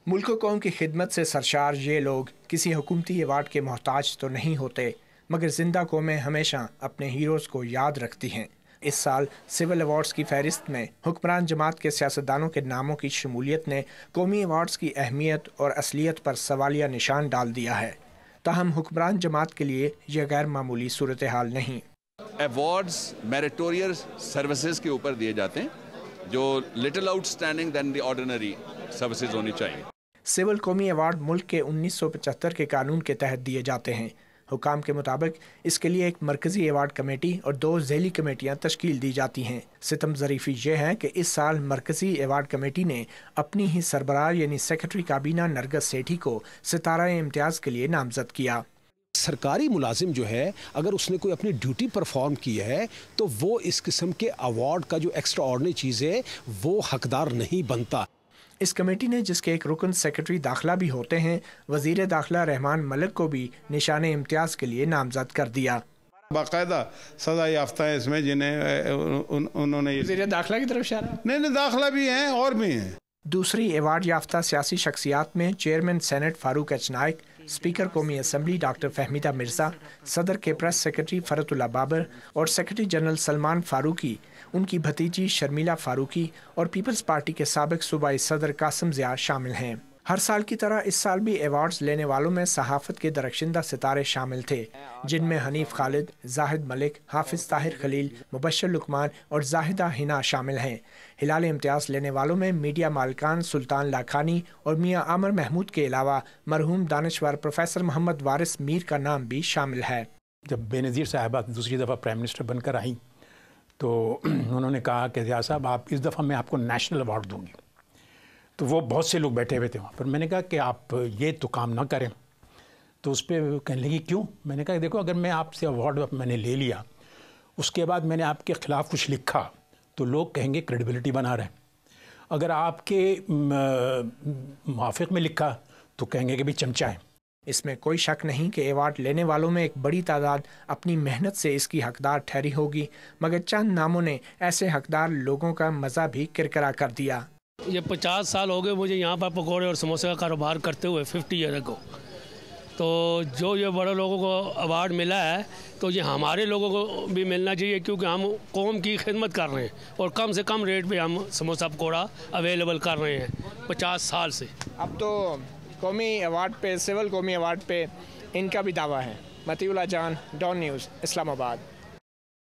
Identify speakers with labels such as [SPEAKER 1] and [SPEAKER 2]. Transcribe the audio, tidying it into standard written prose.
[SPEAKER 1] मुल्क व कौम की खिदमत से सरशार ये लोग किसी हुकूमती अवार्ड के मोहताज तो नहीं होते, मगर जिंदा कौमें हमेशा अपने हीरोज़ को याद रखती हैं। इस साल सिविल अवार्ड्स की फहरिस्त में हुक्मरान जमात के सियासतदानों के नामों की शमूलियत ने कौमी अवार्ड्स की अहमियत और असलियत पर सवालिया निशान डाल दिया है। ताहम हुक्मरान जमात के लिए यह गैर मामूली सूरत हाल नहीं।
[SPEAKER 2] अवार्ड्स मेरिटोरियस सर्विसेज के ऊपर दिए जाते हैं, जो little outstanding than the ordinary services होनी चाहिए।
[SPEAKER 1] सिविल कौमी अवार्ड मुल्क के 1975 के कानून के तहत दिए जाते हैं। हुकाम के मुताबिक इसके लिए एक मरकजी अवार्ड कमेटी और 2 झेली कमेटियां तश्कील दी जाती हैं। सितम ज़रीफ़ी ये है कि इस साल मरकजी अवार्ड कमेटी ने अपनी ही सरबराह यानी सेक्रेटरी काबीना नरगस सेठी को सितारा इम्तियाज़ के लिए नामजद किया।
[SPEAKER 3] सरकारी मुलाजिम जो है, अगर उसने कोई अपनी ड्यूटी परफॉर्म की है तो वो इस किस्म के अवार्ड का जो एक्स्ट्रा ऑर्डिनरी चीज़ है वो हकदार नहीं बनता।
[SPEAKER 1] इस कमेटी ने, जिसके एक रुकन सेक्रेटरी दाखिला भी होते हैं, वजीर दाखिला रहमान मलिक को भी निशान इम्तियाज़ के लिए नामजद कर दिया।
[SPEAKER 4] बाकायदा सजा याफ्ता है इसमें, जिन्हें उन्होंने
[SPEAKER 1] वजीर दाखिला की तरफ इशारा
[SPEAKER 4] नहीं दाखिला भी हैं और भी हैं।
[SPEAKER 1] दूसरी अवार्ड याफ्ता सियासी शख्सियात में chairman senate Farooq H Naik, speaker कौमी असम्बली डॉक्टर फहमीदा मिर्ज़ा, सदर के प्रेस सेक्रेटरी फरतुल्ला बाबर और सेक्रेटरी जनरल सलमान फारूकी, उनकी भतीजी शर्मिला फारूकी और पीपल्स पार्टी के साबिक सूबाई सदर कासिम ज़िया शामिल हैं। हर साल की तरह इस साल भी अवार्ड्स लेने वालों में सहाफ़त के दरख्शिंदा सितारे शामिल थे, जिनमें हनीफ खालिद, जाहिद मलिक, हाफिज़ ताहिर खलील, मुबश्शिर लुकमान और जाहिदा हिना शामिल हैं। हिलाल इम्तियाज़ लेने वालों में मीडिया मालिकान सुल्तान लाखानी और मियाँ आमर महमूद के अलावा मरहूम दानिशवर प्रोफेसर मोहम्मद वारिस मीर का नाम भी शामिल है।
[SPEAKER 5] जब बेनज़ीर साहिबा दूसरी दफ़ा प्राइम मिनिस्टर बनकर आई तो उन्होंने कहा कि ज़िया साहब, आप इस दफ़ा मैं आपको नेशनल अवार्ड दूँगी। तो वो बहुत से लोग बैठे हुए थे वहाँ पर। मैंने कहा कि आप ये तो काम ना करें। तो उस पर कहने लगी क्यों? मैंने कहा देखो, अगर मैं आपसे अवार्ड मैंने ले लिया, उसके बाद मैंने आपके ख़िलाफ़ कुछ लिखा तो लोग कहेंगे क्रेडिबिलिटी बना रहे हैं। अगर आपके मुआफ़िक़ में लिखा तो कहेंगे कि भी चमचा है।
[SPEAKER 1] इसमें कोई शक नहीं कि अवार्ड लेने वालों में एक बड़ी तादाद अपनी मेहनत से इसकी हकदार ठहरी होगी, मगर चंद नामों ने ऐसे हकदार लोगों का मज़ा भी किरकिरा कर दिया।
[SPEAKER 6] ये 50 साल हो गए मुझे यहाँ पर पकौड़े और समोसे का कारोबार करते हुए, 50 ईयर को। तो जो ये बड़े लोगों को अवार्ड मिला है तो ये हमारे लोगों को भी मिलना चाहिए, क्योंकि हम कौम की खिदमत कर रहे हैं और कम से कम रेट पे हम समोसा पकौड़ा अवेलेबल कर रहे हैं 50 साल से।
[SPEAKER 1] अब तो कौमी अवार्ड पे, सिविल कौमी अवार्ड पे इनका भी दावा है। मतीउल्लाह जान, डॉन न्यूज़, इस्लामाबाद।